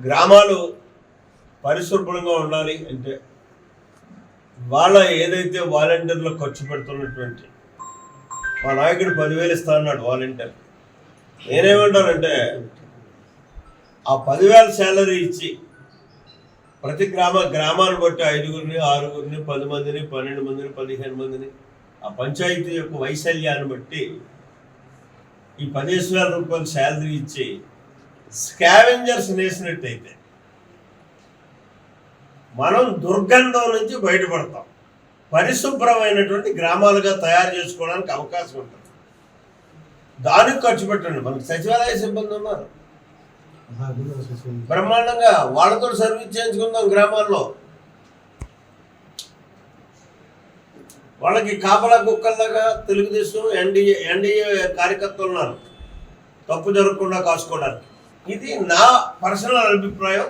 గ్రామాలు పరిశుభ్రంగా ఉండాలి అంటే వాళ్ళ ఏదైతే వాలంటీర్లు ఖర్చు పెడుతున్నటువంటి మా నాయకుడు 10,000 ఇస్తా అన్నాడు వాలంటీర్. నేనేమంటానంటే ఆ 10,000 శాలరీ ఇచ్చి ప్రతి గ్రామాన్ని బట్టి 5గురిని 6గురిని 10 మందిని 12 మందిని 15 మందిని ఆ పంచాయతీ యొక్క వైశల్యాన్ని బట్టి ఈ 15,000 రూపాయలు శాలరీ ఇచ్చి స్కావెంజర్స్ వేసినట్టయితే మనం దుర్గంధం నుంచి బయటపడతాం. పరిశుభ్రమైనటువంటి గ్రామాలుగా తయారు చేసుకోవడానికి అవకాశం ఉంటుంది. దానికి ఖర్చు పెట్టండి. మనకు సచివాలయ సిబ్బంది ఉన్నారు బ్రహ్మాండంగా, వాళ్ళతో సర్వీస్ చేయించుకుందాం. గ్రామాల్లో వాళ్ళకి కాపలా కుక్కల్లాగా తెలుగుదేశం ఎన్డీఏ కార్యకర్తలు ఉన్నారు తప్పు జరగకుండా కాసుకోవడానికి. ఇది నా పర్సనల్ అభిప్రాయం.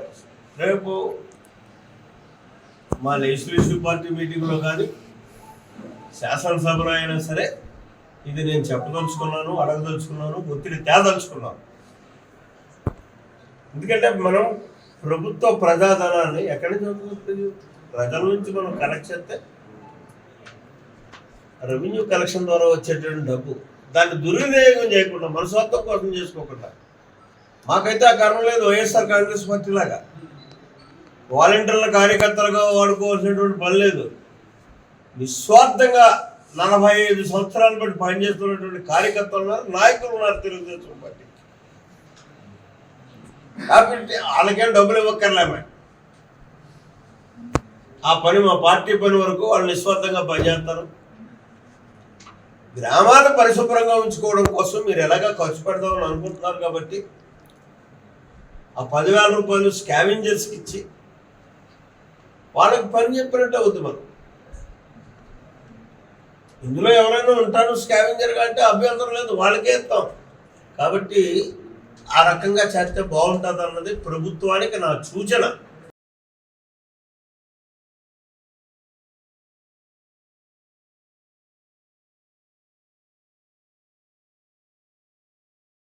రేపు మా లెజిస్లేటివ్ పార్టీ మీటింగ్లో కానీ శాసనసభలో అయినా సరే ఇది నేను చెప్పదలుచుకున్నాను, అడగదలుచుకున్నాను, ఒత్తిడి తేదలుచుకున్నాను. ఎందుకంటే మనం ప్రభుత్వ ప్రజాధనాన్ని ఎక్కడి నుంచి వస్తుంది? ప్రజల నుంచి మనం కలెక్ట్ చేస్తే రెవెన్యూ కలెక్షన్ ద్వారా వచ్చేటువంటి డబ్బు దాన్ని దుర్వినియోగం చేయకుండా మన స్వార్థం కోసం చేసుకోకుండా. మాకైతే ఆ కారణం లేదు. వైఎస్ఆర్ కాంగ్రెస్ పార్టీ లాగా వాలంటీర్ల కార్యకర్తలుగా వాడుకోవాల్సినటువంటి పని లేదు. నిస్వార్థంగా 45 సంవత్సరాలు బట్టి పనిచేస్తున్నటువంటి కార్యకర్తలు ఉన్నారు, నాయకులు ఉన్నారు తెలుగుదేశం పార్టీ. కాబట్టి వాళ్ళకేం డబ్బులు ఇవ్వక్కర్లేమే. ఆ పని మా పార్టీ పని వరకు వాళ్ళు నిస్వార్థంగా పనిచేస్తారు. గ్రామాన్ని పరిశుభ్రంగా ఉంచుకోవడం కోసం మీరు ఎలాగా ఖర్చు పెడదామని అనుకుంటున్నారు. కాబట్టి ఆ 10,000 రూపాయలు స్కావెంజర్స్కి ఇచ్చి వాళ్ళకి పని చెప్పినట్టు అవుతుంది. మనం ఇందులో ఎవరైనా ఉంటాను స్కావెంజర్గా అంటే అభ్యంతరం లేదు, వాళ్ళకే ఇస్తాం. కాబట్టి ఆ రకంగా చేస్తే బాగుంటుంది అన్నది ప్రభుత్వానికి నా సూచన.